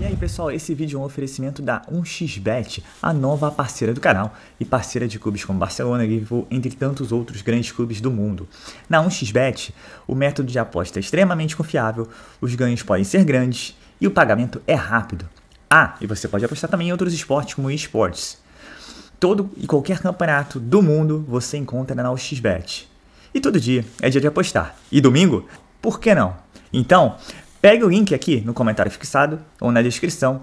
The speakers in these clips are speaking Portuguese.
E aí pessoal, esse vídeo é um oferecimento da 1xBet, a nova parceira do canal e parceira de clubes como Barcelona, Liverpool, entre tantos outros grandes clubes do mundo. Na 1xBet, o método de aposta é extremamente confiável, os ganhos podem ser grandes e o pagamento é rápido. Ah, e você pode apostar também em outros esportes como eSports. Todo e qualquer campeonato do mundo você encontra na 1xBet. E todo dia é dia de apostar. E domingo? Por que não? Então, pegue o link aqui no comentário fixado ou na descrição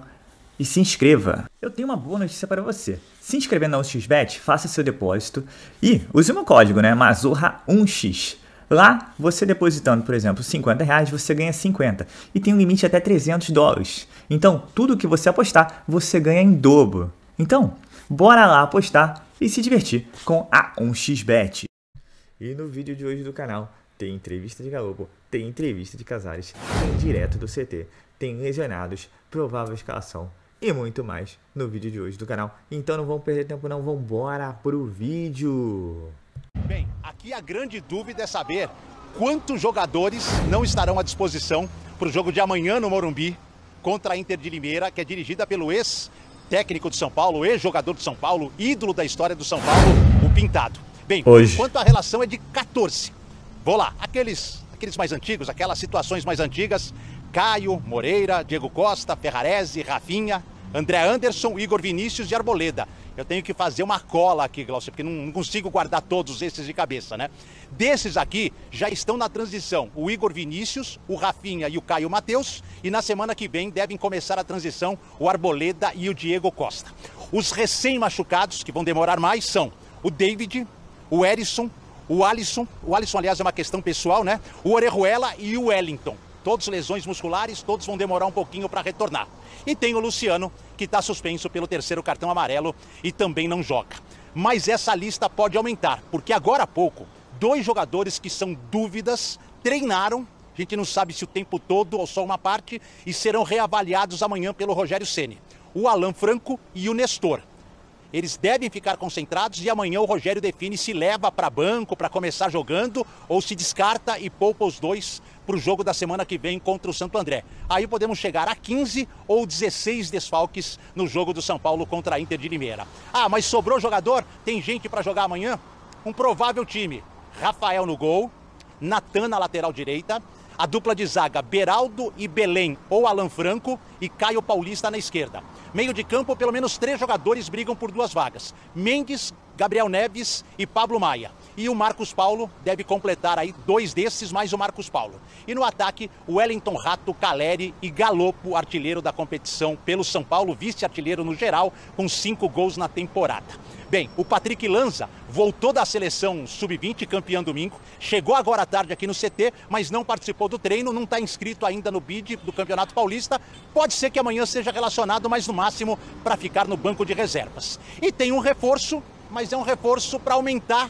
e se inscreva. Eu tenho uma boa notícia para você. Se inscrevendo na 1xBet, faça seu depósito e use o meu código, Mazorra1x. Lá, você depositando, por exemplo, R$50, você ganha 50 e tem um limite até $300. Então, tudo que você apostar, você ganha em dobro. Então, bora lá apostar e se divertir com a 1xBet. E no vídeo de hoje do canal, tem entrevista de Galopo, tem entrevista de Casares, tem direto do CT, tem lesionados, provável escalação e muito mais no vídeo de hoje do canal. Então não vamos perder tempo não, vamos embora pro vídeo. Bem, aqui a grande dúvida é saber quantos jogadores não estarão à disposição para o jogo de amanhã no Morumbi contra a Inter de Limeira, que é dirigida pelo ex-técnico de São Paulo, ex-jogador de São Paulo, ídolo da história do São Paulo, o Pintado. Bem, hoje, enquanto a relação é de 14. Vou lá, aqueles mais antigos, aquelas situações mais antigas: Caio, Moreira, Diego Costa, Ferrarese, Rafinha, André Anderson, Igor Vinícius e Arboleda. Eu tenho que fazer uma cola aqui, Glaucio, porque não consigo guardar todos esses de cabeça, né? Desses aqui, já estão na transição o Igor Vinícius, o Rafinha e o Caio Mateus. E na semana que vem devem começar a transição o Arboleda e o Diego Costa. Os recém-machucados, que vão demorar mais, são o David, o Erisson, o Alisson, aliás, é uma questão pessoal, né? O Orejuela e o Wellington. Todos lesões musculares, todos vão demorar um pouquinho para retornar. E tem o Luciano, que está suspenso pelo terceiro cartão amarelo e também não joga. Mas essa lista pode aumentar, porque agora há pouco, 2 jogadores que são dúvidas treinaram, a gente não sabe se o tempo todo ou só uma parte, e serão reavaliados amanhã pelo Rogério Ceni. O Alan Franco e o Nestor. Eles devem ficar concentrados e amanhã o Rogério define se leva para banco para começar jogando ou se descarta e poupa os dois para o jogo da semana que vem contra o Santo André. Aí podemos chegar a 15 ou 16 desfalques no jogo do São Paulo contra a Inter de Limeira. Ah, mas sobrou jogador? Tem gente para jogar amanhã? Um provável time: Rafael no gol, Natan na lateral direita, a dupla de zaga Beraldo e Belém ou Alan Franco e Caio Paulista na esquerda. Meio de campo, pelo menos 3 jogadores brigam por 2 vagas: Mendes, Gabriel Neves e Pablo Maia. E o Marcos Paulo deve completar aí 2 desses mais o Marcos Paulo. E no ataque, o Wellington Rato, Caleri e Galopo, artilheiro da competição pelo São Paulo, vice-artilheiro no geral, com 5 gols na temporada. Bem, o Patrick Lanza voltou da seleção sub-20, campeão domingo, chegou agora à tarde aqui no CT, mas não participou do treino, não está inscrito ainda no bid do Campeonato Paulista. Pode ser que amanhã seja relacionado, mas no máximo para ficar no banco de reservas. E tem um reforço, mas é um reforço para aumentar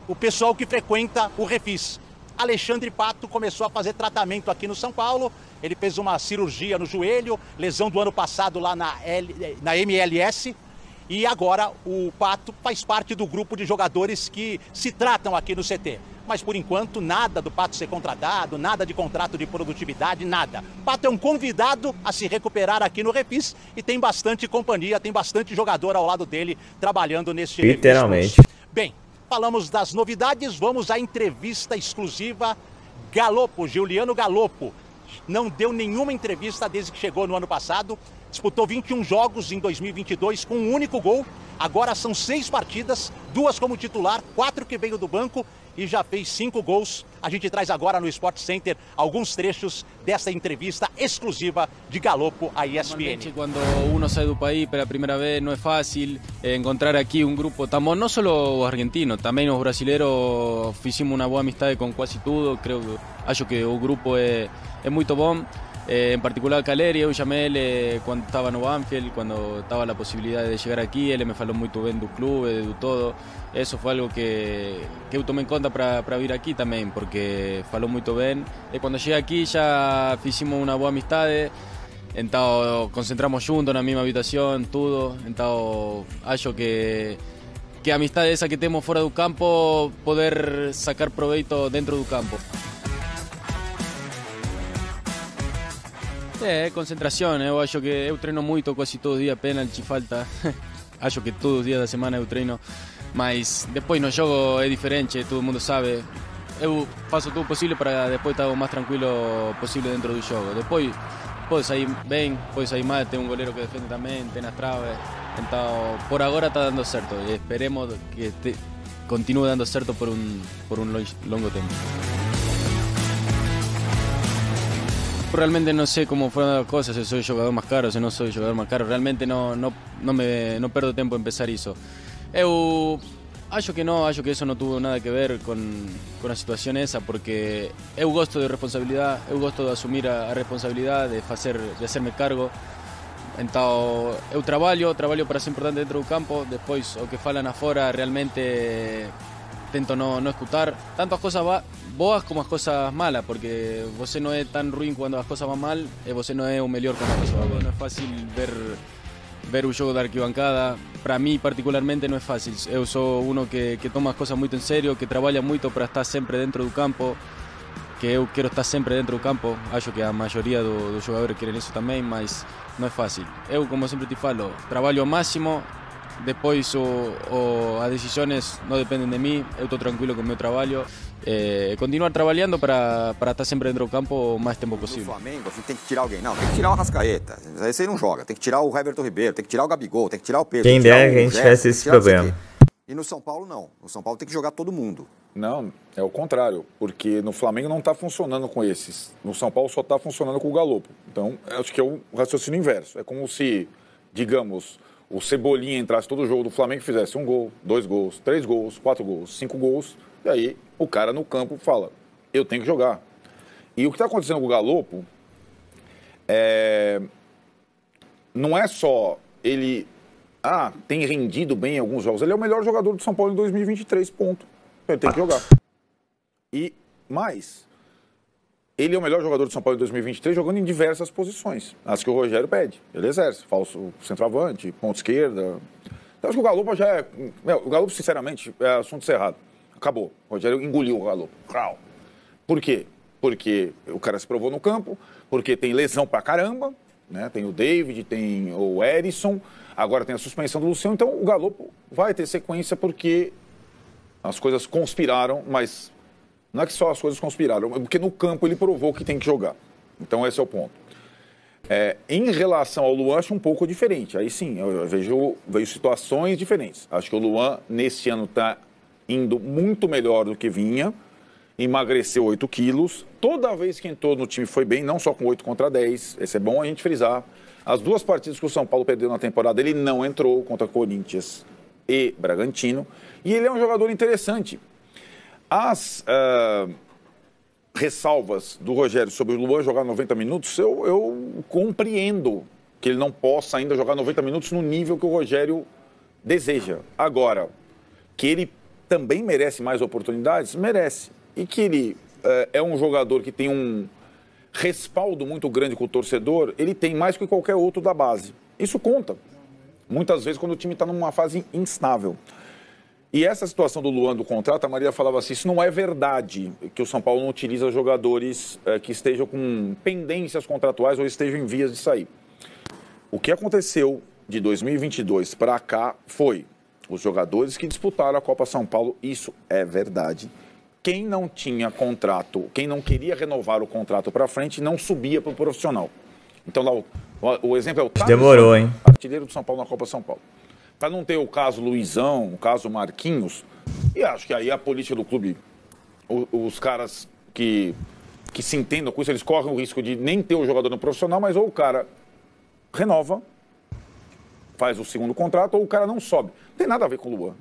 o pessoal que frequenta o Refis. Alexandre Pato começou a fazer tratamento aqui no São Paulo. Ele fez uma cirurgia no joelho, lesão do ano passado lá na MLS. E agora o Pato faz parte do grupo de jogadores que se tratam aqui no CT. Mas por enquanto nada do Pato ser contratado, nada de contrato de produtividade, nada. O Pato é um convidado a se recuperar aqui no Refis e tem bastante companhia, tem bastante jogador ao lado dele trabalhando nesse literalmente. Refis. Bem, falamos das novidades, vamos à entrevista exclusiva. Galopo, Giuliano Galopo, não deu nenhuma entrevista desde que chegou no ano passado. Disputou 21 jogos em 2022 com um único gol. Agora são 6 partidas, 2 como titular, 4 que veio do banco e já fez 5 gols. A gente traz agora no Sport Center alguns trechos dessa entrevista exclusiva de Galopo à ESPN. Quando uno sai do país pela primeira vez, não é fácil encontrar aqui um grupo. Estamos não só os argentinos, também os brasileiros. Fizemos uma boa amizade com quase tudo. Acho que o grupo é muito bom. En particular Caleri, eu chamei ele quando estava no Banfield, quando estava a possibilidade de chegar aqui, ele me falou muito bem do clube, do todo. Isso foi algo que eu tomei em conta para vir aqui também, porque falou muito bem. E quando cheguei aqui já fizemos uma boa amizade, então concentramos juntos na mesma habitação, tudo. Então acho que a amizade essa que temos fora do campo, poder sacar proveito dentro do campo. concentração. Eu acho que eu treino muito, quase todos os dias, penalti, falta. Acho que todos os dias da semana eu treino, mas depois no jogo é diferente, todo mundo sabe. Eu faço tudo possível para depois estar o mais tranquilo possível dentro do jogo. Depois pode sair bem, pode sair mal, tem um goleiro que defende também, tem as traves. Então, por agora está dando certo e esperemos que continue dando certo por um longo tempo. Realmente no sé cómo fueron las cosas, si soy jugador más caro, si no soy jugador más caro, realmente no perdo tempo en pensar isso. Eu acho que isso não tuvo nada que ver com a situação essa, porque eu gosto de responsabilidade, eu gosto de assumir a responsabilidade, de hacerme cargo. Então, eu trabalho para ser importante dentro do campo, depois o que falam afora realmente tento não escutar, tanto as coisas boas como as coisas malas, porque você não é tão ruim quando as coisas vão mal e você não é o melhor quando as coisas vão bem. Não é fácil ver o jogo da arquibancada, para mim particularmente não é fácil. Eu sou um que toma as coisas muito em sério, que trabalha muito para estar sempre dentro do campo, que eu quero estar sempre dentro do campo. Acho que a maioria dos jogadores querem isso também, mas não é fácil. Eu, como sempre te falo, trabalho ao máximo. Depois as decisões não dependem de mim, eu estou tranquilo com o meu trabalho. Continuar trabalhando para estar sempre dentro do campo o mais tempo possível. No Flamengo, assim, tem que tirar alguém. Não, tem que tirar o Arrascaeta. Aí você não joga. Tem que tirar o Everton Ribeiro, tem que tirar o Gabigol, tem que tirar o Pedro. Quem dera que a gente tivesse esse problema. E no São Paulo, não. No São Paulo tem que jogar todo mundo. Não, é o contrário. Porque no Flamengo não está funcionando com esses. No São Paulo só está funcionando com o Galopo. Então, acho que é o raciocínio inverso. É como se, digamos, o Cebolinha entrasse todo jogo do Flamengo e fizesse 1 gol, 2 gols, 3 gols, 4 gols, 5 gols. E aí o cara no campo fala, eu tenho que jogar. E o que está acontecendo com o Galopo não é só ele tem rendido bem em alguns jogos. Ele é o melhor jogador do São Paulo em 2023, ponto. Ele tem que jogar. E mais, ele é o melhor jogador do São Paulo em 2023 jogando em diversas posições. As que o Rogério pede. Ele exerce. Falso centroavante, ponta esquerda. Então, acho que o Galopo já é... O Galopo, sinceramente, é assunto encerrado. Acabou. O Rogério engoliu o Galopo. Por quê? Porque o cara se provou no campo, porque tem lesão pra caramba, né? Tem o David, tem o Erisson, agora tem a suspensão do Luciano. Então, o Galopo vai ter sequência porque as coisas conspiraram, mas... Não é que só as coisas conspiraram, porque no campo ele provou que tem que jogar. Então esse é o ponto. Em relação ao Luan, acho um pouco diferente. Aí sim, eu vejo situações diferentes. Acho que o Luan, nesse ano, está indo muito melhor do que vinha. Emagreceu 8 quilos. Toda vez que entrou no time foi bem, não só com 8 contra 10. Esse é bom a gente frisar. As 2 partidas que o São Paulo perdeu na temporada, ele não entrou contra Corinthians e Bragantino. E ele é um jogador interessante. As ressalvas do Rogério sobre o Luan jogar 90 minutos, eu compreendo que ele não possa ainda jogar 90 minutos no nível que o Rogério deseja. Agora, que ele também merece mais oportunidades? Merece. E que ele é um jogador que tem um respaldo muito grande com o torcedor, ele tem mais que qualquer outro da base. Isso conta. Muitas vezes quando o time está numa fase instável. E essa situação do Luan do contrato, a Maria falava assim, isso não é verdade, que o São Paulo não utiliza jogadores que estejam com pendências contratuais ou estejam em vias de sair. O que aconteceu de 2022 para cá foi os jogadores que disputaram a Copa São Paulo, isso é verdade. Quem não tinha contrato, quem não queria renovar o contrato para frente, não subia para o profissional. Então, lá, o exemplo é o Thales, demorou, hein? Artilheiro do São Paulo na Copa São Paulo. Para não ter o caso Luizão, o caso Marquinhos, e acho que aí a política do clube, os caras que se entendam com isso, eles correm o risco de nem ter o jogador no profissional, mas ou o cara renova, faz o segundo contrato, ou o cara não sobe. Não tem nada a ver com o Luan.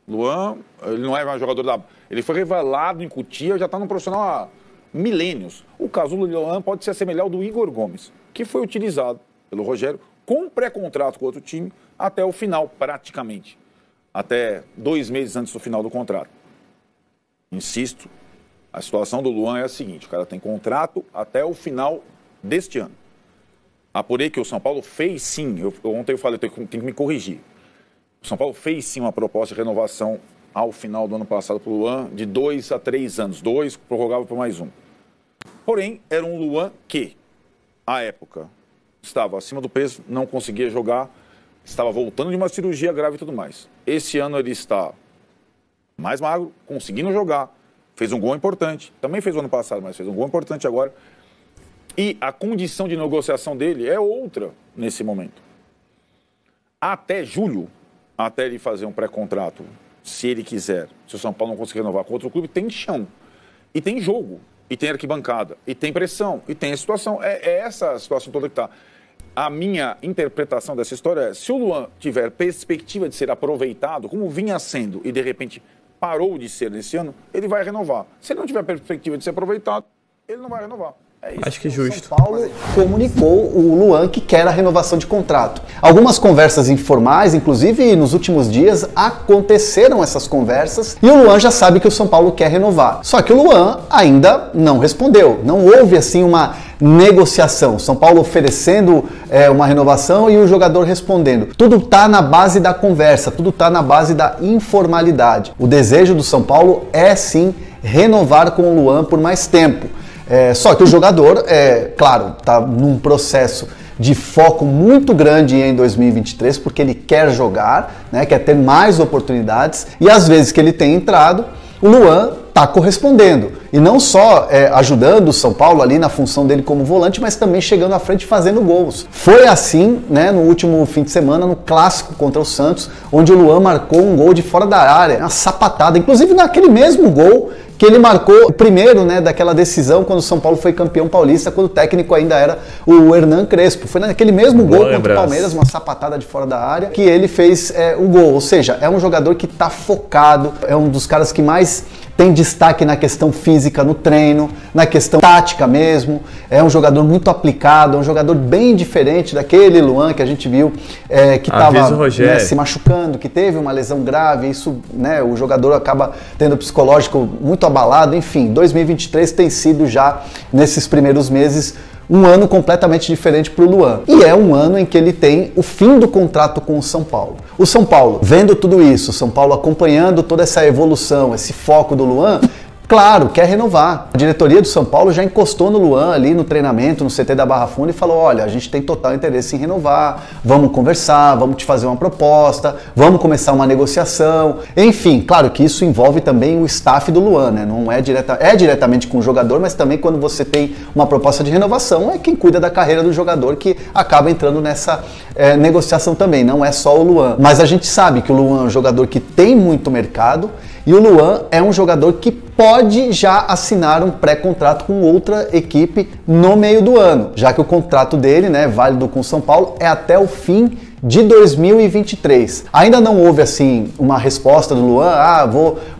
Luan, ele não é mais jogador da... Ele foi revelado em Cotia, já está no profissional há milênios. O caso do Luan pode se assemelhar ao do Igor Gomes, que foi utilizado pelo Rogério com pré-contrato com outro time, até o final, praticamente. Até 2 meses antes do final do contrato. Insisto, a situação do Luan é a seguinte, o cara tem contrato até o final deste ano. Apurei que o São Paulo fez sim, ontem eu falei, eu tenho que me corrigir. O São Paulo fez sim uma proposta de renovação ao final do ano passado para o Luan, de 2 a 3 anos. 2, prorrogava por mais 1. Porém, era um Luan que, à época, estava acima do peso, não conseguia jogar, estava voltando de uma cirurgia grave e tudo mais. Esse ano ele está mais magro, conseguindo jogar, fez um gol importante, também fez o ano passado, mas fez um gol importante agora. E a condição de negociação dele é outra nesse momento. Até julho, até ele fazer um pré-contrato, se ele quiser, se o São Paulo não conseguir renovar com outro clube, tem chão, e tem jogo, e tem arquibancada, e tem pressão, e tem a situação. É essa a situação toda que está. A minha interpretação dessa história é, se o Luan tiver perspectiva de ser aproveitado, como vinha sendo, e de repente parou de ser nesse ano, ele vai renovar. Se ele não tiver perspectiva de ser aproveitado, ele não vai renovar. É isso. Acho que é justo. São Paulo comunicou o Luan que quer a renovação de contrato. Algumas conversas informais, inclusive nos últimos dias, aconteceram essas conversas e o Luan já sabe que o São Paulo quer renovar. Só que o Luan ainda não respondeu. Não houve assim uma negociação. São Paulo oferecendo uma renovação e o jogador respondendo. Tudo está na base da conversa, tudo está na base da informalidade. O desejo do São Paulo é sim renovar com o Luan por mais tempo. Só que o jogador, claro, está num processo de foco muito grande em 2023, porque ele quer jogar, né, quer ter mais oportunidades, e às vezes que ele tem entrado, o Luan está correspondendo. E não só ajudando o São Paulo ali na função dele como volante, mas também chegando à frente e fazendo gols. Foi assim, né, no último fim de semana, no clássico contra o Santos, onde o Luan marcou um gol de fora da área, uma sapatada, inclusive naquele mesmo gol que ele marcou o primeiro, né, daquela decisão quando o São Paulo foi campeão paulista, quando o técnico ainda era o Hernan Crespo. Foi naquele mesmo gol contra o Palmeiras, uma sapatada de fora da área, que ele fez o gol. Ou seja, é um jogador que está focado, é um dos caras que mais tem destaque na questão física no treino, na questão tática mesmo, é um jogador muito aplicado, é um jogador bem diferente daquele Luan que a gente viu que estava, né, se machucando, que teve uma lesão grave, isso, né, o jogador acaba tendo o psicológico muito abalado, enfim, 2023 tem sido já, nesses primeiros meses, um ano completamente diferente para o Luan. E é um ano em que ele tem o fim do contrato com o São Paulo. O São Paulo, vendo tudo isso, o São Paulo acompanhando toda essa evolução, esse foco do Luan, claro, quer renovar. A diretoria do São Paulo já encostou no Luan ali no treinamento, no CT da Barra Funda e falou, olha, a gente tem total interesse em renovar, vamos conversar, vamos te fazer uma proposta, vamos começar uma negociação. Enfim, claro que isso envolve também o staff do Luan, né? Não é diretamente com o jogador, mas também quando você tem uma proposta de renovação, é quem cuida da carreira do jogador que acaba entrando nessa negociação também, não é só o Luan. Mas a gente sabe que o Luan é um jogador que tem muito mercado e o Luan é um jogador que pode já assinar um pré-contrato com outra equipe no meio do ano, já que o contrato dele, né, válido com o São Paulo, é até o fim de 2023. Ainda não houve assim uma resposta do Luan,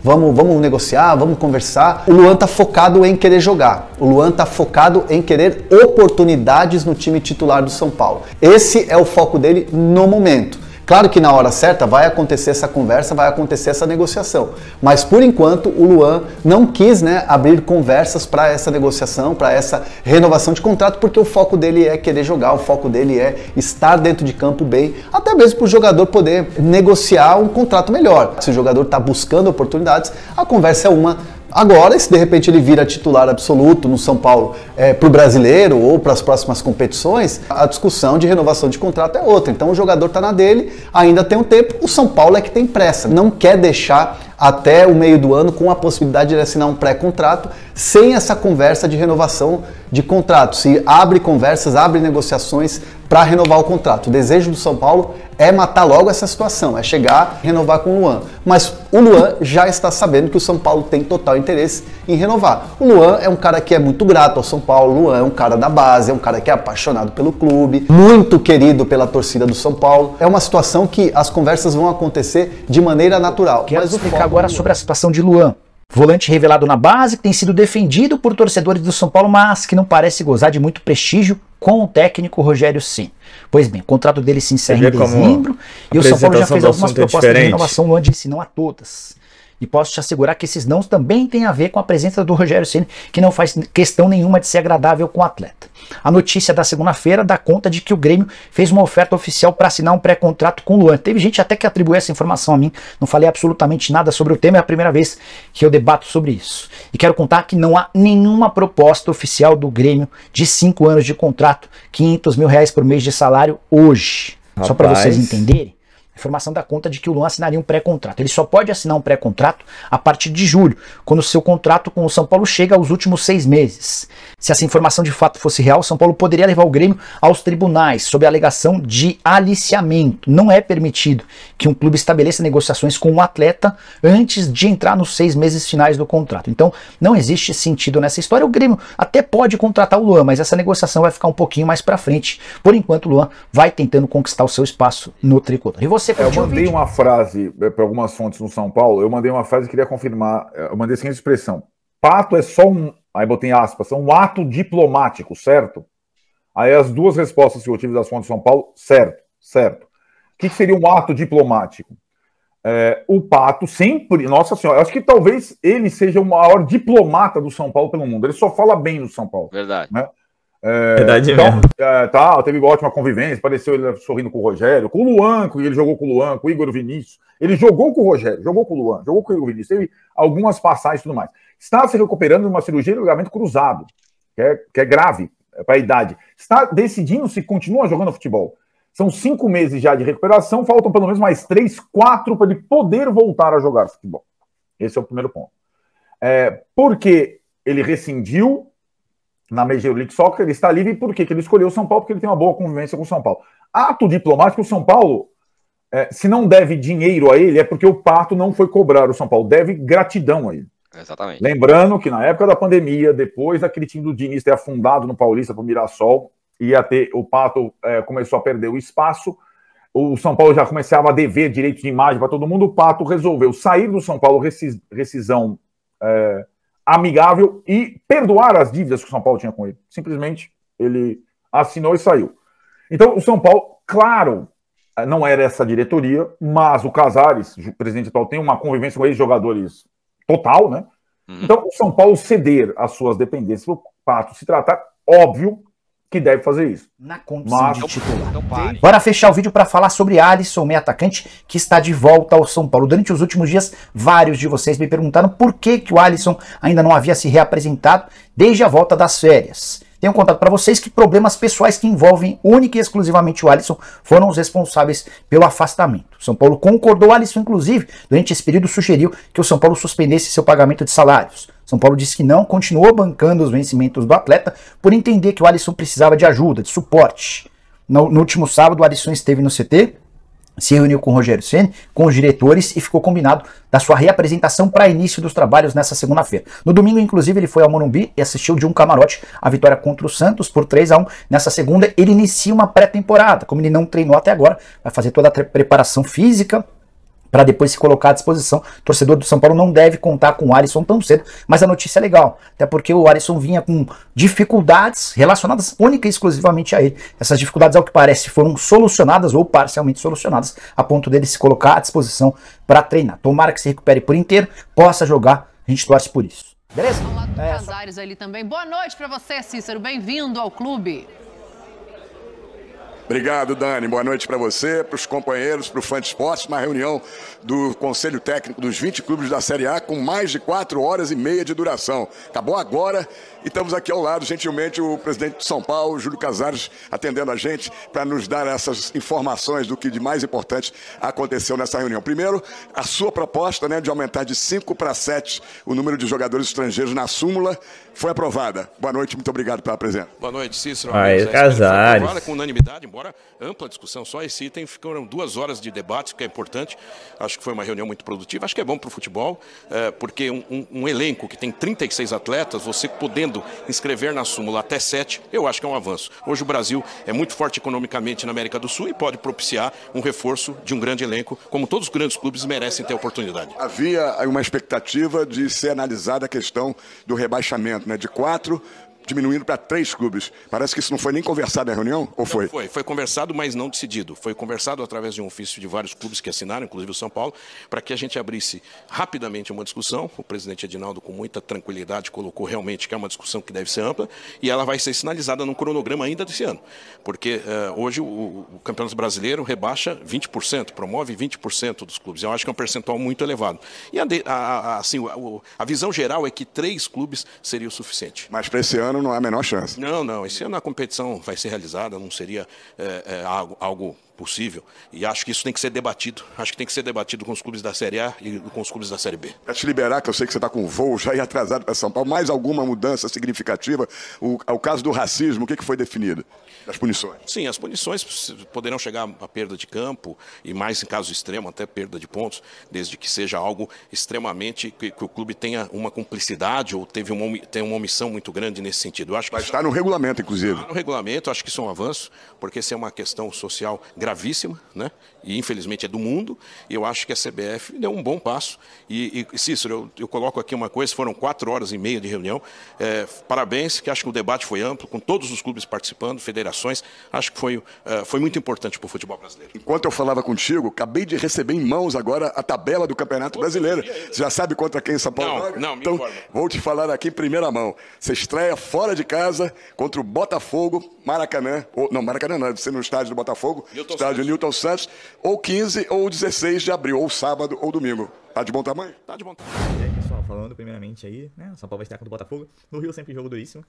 vamos negociar, vamos conversar. O Luan tá focado em querer jogar. O Luan tá focado em querer oportunidades no time titular do São Paulo. Esse é o foco dele no momento. Claro que na hora certa vai acontecer essa conversa, vai acontecer essa negociação. Mas por enquanto o Luan não quis, né, abrir conversas para essa negociação, para essa renovação de contrato, porque o foco dele é querer jogar, o foco dele é estar dentro de campo bem, até mesmo para o jogador poder negociar um contrato melhor. Se o jogador está buscando oportunidades, a conversa é uma. Agora, se de repente ele vira titular absoluto no São Paulo para o brasileiro ou para as próximas competições, a discussão de renovação de contrato é outra. Então o jogador está na dele, ainda tem um tempo, o São Paulo é que tem pressa, não quer deixar até o meio do ano com a possibilidade de ele assinar um pré-contrato sem essa conversa de renovação de contrato. Se abre conversas, abre negociações para renovar o contrato. O desejo do São Paulo é matar logo essa situação, é chegar e renovar com o Luan. Mas o Luan já está sabendo que o São Paulo tem total interesse em renovar. O Luan é um cara que é muito grato ao São Paulo, o Luan é um cara da base, é um cara que é apaixonado pelo clube, muito querido pela torcida do São Paulo. É uma situação que as conversas vão acontecer de maneira natural. Quero explicar agora sobre a situação de Luan. Volante revelado na base, que tem sido defendido por torcedores do São Paulo, mas que não parece gozar de muito prestígio com o técnico Rogério Ceni. Pois bem, o contrato dele se encerra em dezembro e o São Paulo já fez algumas propostas de renovação, o Luan disse não a todas. E posso te assegurar que esses nãos também têm a ver com a presença do Rogério Ceni, que não faz questão nenhuma de ser agradável com o atleta. A notícia da segunda-feira dá conta de que o Grêmio fez uma oferta oficial para assinar um pré-contrato com o Luan. Teve gente até que atribuiu essa informação a mim, não falei absolutamente nada sobre o tema, é a primeira vez que eu debato sobre isso. E quero contar que não há nenhuma proposta oficial do Grêmio de 5 anos de contrato, R$500 mil por mês de salário hoje. Rapaz. Só para vocês entenderem, a informação dá conta de que o Luan assinaria um pré-contrato. Ele só pode assinar um pré-contrato a partir de julho, quando o seu contrato com o São Paulo chega aos últimos 6 meses. Se essa informação de fato fosse real, o São Paulo poderia levar o Grêmio aos tribunais, sob a alegação de aliciamento. Não é permitido que um clube estabeleça negociações com um atleta antes de entrar nos 6 meses finais do contrato. Então, não existe sentido nessa história. O Grêmio até pode contratar o Luan, mas essa negociação vai ficar um pouquinho mais pra frente. Por enquanto, o Luan vai tentando conquistar o seu espaço no tricolor. E você, eu mandei uma frase para algumas fontes no São Paulo, eu mandei uma frase e queria confirmar, eu mandei a seguinte expressão: Pato é só um, aí botei em aspas, um ato diplomático, certo? Aí as duas respostas que eu tive das fontes de São Paulo, certo, certo. O que seria um ato diplomático? O Pato sempre, nossa senhora, eu acho que talvez ele seja o maior diplomata do São Paulo pelo mundo, ele só fala bem no São Paulo. Verdade. Né? Verdade então, mesmo. Teve ótima convivência, pareceu ele sorrindo com o Rogério, com o Luan, ele jogou com o Luan, com o Igor Vinícius, ele jogou com o Rogério, jogou com o Luan, jogou com o Igor Vinícius, teve algumas passagens e tudo mais. Está se recuperando de uma cirurgia de ligamento cruzado, que é grave para a idade. Está decidindo se continua jogando futebol. São 5 meses já de recuperação, faltam pelo menos mais 3, 4 para ele poder voltar a jogar futebol. Esse é o primeiro ponto. Porque ele rescindiu na Major League Soccer, ele está livre. Por que ele escolheu o São Paulo? Porque ele tem uma boa convivência com o São Paulo. Ato diplomático, o São Paulo, se não deve dinheiro a ele, é porque o Pato não foi cobrar. O São Paulo deve gratidão a ele. Exatamente. Lembrando que na época da pandemia, depois daquele time do Diniz ter afundado no Paulista para o Mirassol, o Pato começou a perder o espaço, o São Paulo já começava a dever direito de imagem para todo mundo, o Pato resolveu sair do São Paulo, rescisão amigável, e perdoar as dívidas que o São Paulo tinha com ele. Simplesmente ele assinou e saiu. Então o São Paulo, claro, não era essa diretoria, mas o Casares, o presidente atual, tem uma convivência com ex-jogadores total, né? Então o São Paulo ceder as suas dependências para o Pato se tratar, óbvio que deve fazer isso. Na condição de titular. Bora fechar o vídeo para falar sobre Alisson, meio atacante, que está de volta ao São Paulo. Durante os últimos dias, vários de vocês me perguntaram por que o Alisson ainda não havia se reapresentado desde a volta das férias. Tenho contado para vocês que problemas pessoais que envolvem única e exclusivamente o Alisson foram os responsáveis pelo afastamento. O São Paulo concordou, o Alisson, inclusive, durante esse período sugeriu que o São Paulo suspendesse seu pagamento de salários. São Paulo disse que não, continuou bancando os vencimentos do atleta por entender que o Alisson precisava de ajuda, de suporte. No último sábado, o Alisson esteve no CT, se reuniu com o Rogério Ceni, com os diretores, e ficou combinado da sua reapresentação para início dos trabalhos nessa segunda-feira. No domingo, inclusive, ele foi ao Morumbi e assistiu de um camarote a vitória contra o Santos por 3-1. Nessa segunda, ele inicia uma pré-temporada. Como ele não treinou até agora, vai fazer toda a preparação física para depois se colocar à disposição. O torcedor do São Paulo não deve contar com o Alisson tão cedo, mas a notícia é legal, até porque o Alisson vinha com dificuldades relacionadas única e exclusivamente a ele. Essas dificuldades, ao que parece, foram solucionadas ou parcialmente solucionadas, a ponto dele se colocar à disposição para treinar. Tomara que se recupere por inteiro, possa jogar, a gente torce por isso. Beleza? Ao lado do Casares ali também. Boa noite para você, Cícero, bem-vindo ao clube. Obrigado, Dani. Boa noite para você, para os companheiros, para o Fã de Esportes. Uma reunião do Conselho Técnico dos 20 clubes da Série A com mais de 4 horas e meia de duração. Acabou agora e estamos aqui ao lado, gentilmente, o presidente de São Paulo, Júlio Casares, atendendo a gente para nos dar essas informações do que de mais importante aconteceu nessa reunião. Primeiro, a sua proposta, né, de aumentar de 5 para 7 o número de jogadores estrangeiros na súmula foi aprovada. Boa noite, muito obrigado pela presença. Boa noite, Cícero. Casares. Foi com unanimidade, embora ampla discussão, só esse item ficaram 2 horas de debate, que é importante. Acho que foi uma reunião muito produtiva. Acho que é bom para o futebol, porque um elenco que tem 36 atletas, você podendo inscrever na súmula até 7, eu acho que é um avanço. Hoje o Brasil é muito forte economicamente na América do Sul e pode propiciar um reforço de um grande elenco, como todos os grandes clubes merecem ter oportunidade. Havia uma expectativa de ser analisada a questão do rebaixamento, né, de 4 diminuindo para 3 clubes. Parece que isso não foi nem conversado na reunião, ou foi? Não, foi conversado, mas não decidido. Foi conversado através de um ofício de vários clubes que assinaram, inclusive o São Paulo, para que a gente abrisse rapidamente uma discussão. O presidente Edinaldo, com muita tranquilidade, colocou realmente que é uma discussão que deve ser ampla e ela vai ser sinalizada num cronograma ainda desse ano. Porque hoje o Campeonato Brasileiro rebaixa 20%, promove 20% dos clubes. Eu acho que é um percentual muito elevado. E a visão geral é que 3 clubes seria o suficiente. Mas para esse ano não há a menor chance. Não. Esse ano a competição vai ser realizada, não seria algo possível. E acho que isso tem que ser debatido. Acho que tem que ser debatido com os clubes da Série A e com os clubes da Série B. Para te liberar, que eu sei que você está com voo já e atrasado para São Paulo, mais alguma mudança significativa? O caso do racismo, o que foi definido? Das punições? Sim, as punições poderão chegar a perda de campo e, mais em caso extremo, até perda de pontos, desde que seja algo extremamente que o clube tenha uma cumplicidade ou tenha uma omissão muito grande nesse sentido. Eu acho que vai estar no regulamento, inclusive. Está no regulamento, acho que isso é um avanço, porque essa é uma questão social gravíssima, né? E infelizmente é do mundo, e eu acho que a CBF deu um bom passo. E Cícero, eu coloco aqui uma coisa, foram 4 horas e meia de reunião. Parabéns, que acho que o debate foi amplo, com todos os clubes participando, federações. Acho que foi muito importante para o futebol brasileiro. Enquanto eu falava contigo, acabei de receber em mãos agora a tabela do Campeonato Brasileiro. Você já sabe contra quem São Paulo joga? Não, me então, informa. Vou te falar aqui em primeira mão. Você estreia fora de casa contra o Botafogo, Maracanã. Maracanã não, deve ser no estádio do Botafogo, estádio Newton Santos, ou 15 ou 16 de abril, ou sábado ou domingo. Tá de bom tamanho? Tá de bom tamanho. E aí, pessoal, falando primeiramente aí, né? O São Paulo vai estar contra o Botafogo. No Rio sempre jogo duríssimo.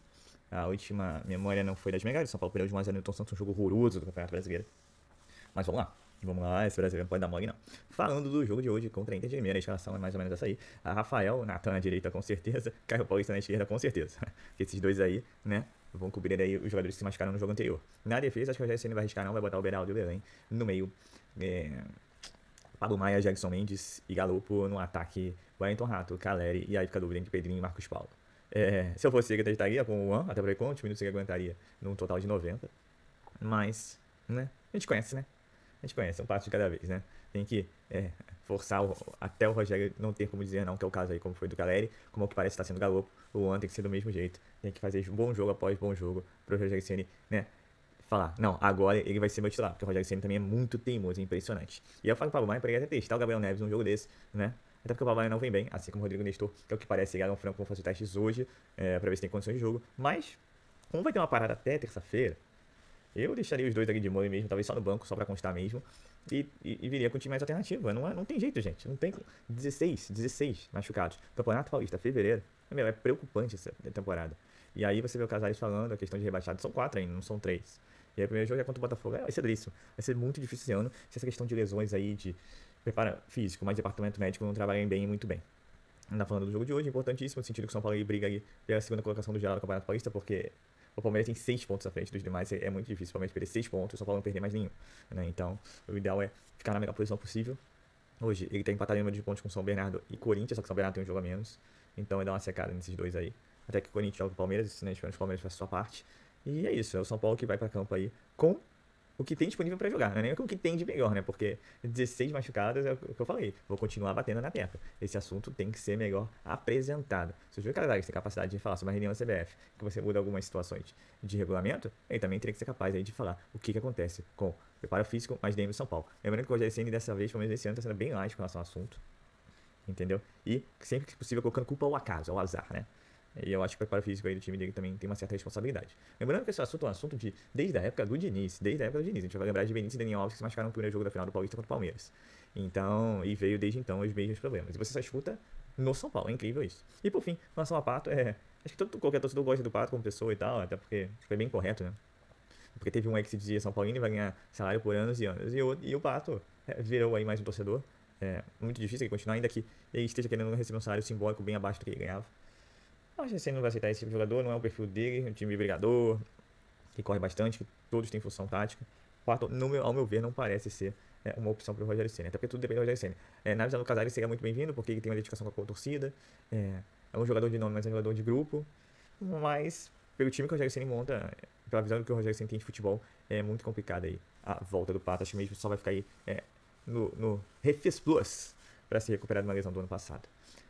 A última memória não foi das melhores. O São Paulo perdeu de 1 a 0 no Newton Santos, um jogo horroroso do Campeonato Brasileiro. Mas vamos lá, esse brasileiro não pode dar mole não. Falando do jogo de hoje contra a Inter de Limeira, a escalação é mais ou menos essa aí. A Rafael, Natan na direita com certeza, Caio Paulista na esquerda com certeza. Esses dois aí, né, vão cobrir aí os jogadores que se machucaram no jogo anterior. Na defesa, acho que o Rogério Ceni vai arriscar não, vai botar o Beraldo e o Belém no meio. Pablo Maia, Jackson Mendes e Galopo no ataque, Wellington Rato, Caleri, e aí fica a dúvida entre Pedrinho e Marcos Paulo. Se eu fosse ele, eu estaria com o Juan, até por quantos minutos ele aguentaria num total de 90. Mas, né, a gente conhece, né? A gente conhece, é um passo de cada vez, né? Tem que forçar até o Rogério não ter como dizer não, que é o caso aí, como foi do Caleri, como é o que parece estar sendo o Galopo. O Juan tem que ser do mesmo jeito. Tem que fazer bom jogo após bom jogo para o Rogério Ceni, né? Falar, não, agora ele vai ser meu titular, porque o Rogério Ceni também é muito teimoso, é impressionante. E eu falo para o Pablo Maia para ele até testar o Gabriel Neves num jogo desse, né? Até porque o Pablo Maia não vem bem, assim como o Rodrigo Nestor, que é o que parece chegar no franco, vão fazer testes hoje, para ver se tem condições de jogo. Mas, como vai ter uma parada até terça-feira, eu deixaria os dois ali de molho mesmo, talvez só no banco, só pra constar mesmo, e viria com um time mais alternativo. Não tem jeito, gente. Não tem 16 machucados. Campeonato Paulista, fevereiro. É preocupante essa temporada. E aí você vê o Casares falando, a questão de rebaixado, são 4 ainda, não são 3. E aí o primeiro jogo é contra o Botafogo. Vai ser duríssimo. Vai ser muito difícil esse ano, se essa questão de lesões aí, de preparo físico, mas departamento médico não trabalhem bem muito bem. Ainda falando do jogo de hoje, importantíssimo, no sentido que o São Paulo briga aí pela segunda colocação do geral do Campeonato Paulista, porque o Palmeiras tem 6 pontos à frente dos demais, é muito difícil o Palmeiras perder 6 pontos, o São Paulo não perder mais nenhum, né? Então, o ideal é ficar na melhor posição possível. Hoje, ele tem empatado em número de pontos com São Bernardo e Corinthians, só que o São Bernardo tem um jogo a menos, então ele dá uma secada nesses dois aí. Até que o Corinthians joga com o Palmeiras, né? Esperando que o Palmeiras faça a sua parte. E é isso, é o São Paulo que vai pra campo aí com o que tem disponível para jogar, não é nem o que tem de melhor, né? Porque 16 machucados é o que eu falei. Vou continuar batendo na tecla. Esse assunto tem que ser melhor apresentado. Se o Júlio Casares tem capacidade de falar sobre uma reunião da CBF, que você muda algumas situações de regulamento, ele também teria que ser capaz aí de falar o que acontece com o preparo físico, mas dentro do São Paulo. Lembrando que o Rogério Ceni dessa vez, pelo menos esse ano, está sendo bem light com relação ao assunto. Entendeu? E sempre que possível colocando culpa ao acaso, ao azar, né? E eu acho que o preparo físico aí do time dele também tem uma certa responsabilidade. Lembrando que esse assunto é um assunto desde a época do Diniz. A gente vai lembrar de Benítez e Daniel Alves que se machucaram no primeiro jogo da final do Paulista contra o Palmeiras. Então, e veio desde então os mesmos problemas. E você só escuta no São Paulo, é incrível isso. E por fim, em relação ao Pato, acho que qualquer torcedor gosta do Pato como pessoa e tal, até porque foi bem correto, né? Porque teve um aí que se dizia São Paulino e vai ganhar salário por anos e anos. E o Pato virou aí mais um torcedor. É muito difícil ele continuar, ainda que ele esteja querendo receber um salário simbólico bem abaixo do que ele ganhava. Acho que você não vai aceitar esse tipo de jogador, não é o perfil dele, um time brigador, que corre bastante, que todos têm função tática. O Pato, ao meu ver, não parece ser uma opção para o Rogério Ceni, até porque tudo depende do Rogério Ceni. Na visão do Casares, ele seria muito bem-vindo, porque ele tem uma identificação com a torcida, é um jogador de nome, mas é um jogador de grupo, mas pelo time que o Rogério Ceni monta, pela visão do que o Rogério Ceni tem de futebol, é muito complicado aí a volta do Pato. Acho que mesmo só vai ficar aí no Refis Plus para se recuperar de uma lesão do ano passado.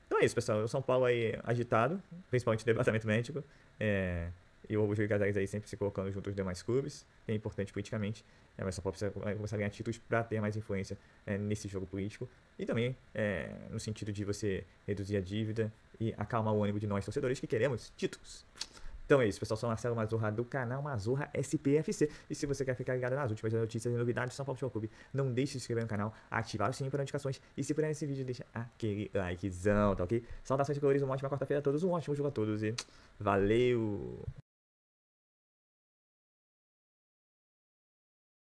Então é isso, pessoal. O São Paulo aí agitado, principalmente no departamento médico. E o Júlio Casares aí sempre se colocando junto aos demais clubes, que é importante politicamente, mas São Paulo precisa começar a ganhar títulos para ter mais influência nesse jogo político. E também no sentido de você reduzir a dívida e acalmar o ânimo de nós torcedores que queremos títulos. Então é isso, pessoal. Sou Marcelo Mazurra do canal Mazurra SPFC. E se você quer ficar ligado nas últimas notícias e novidades do São Paulo Futebol Clube, não deixe de se inscrever no canal, ativar o sininho para notificações. E se puder nesse vídeo, deixa aquele likezão, tá ok? Saudações de coloridos, uma ótima quarta-feira a todos, um ótimo jogo a todos e valeu!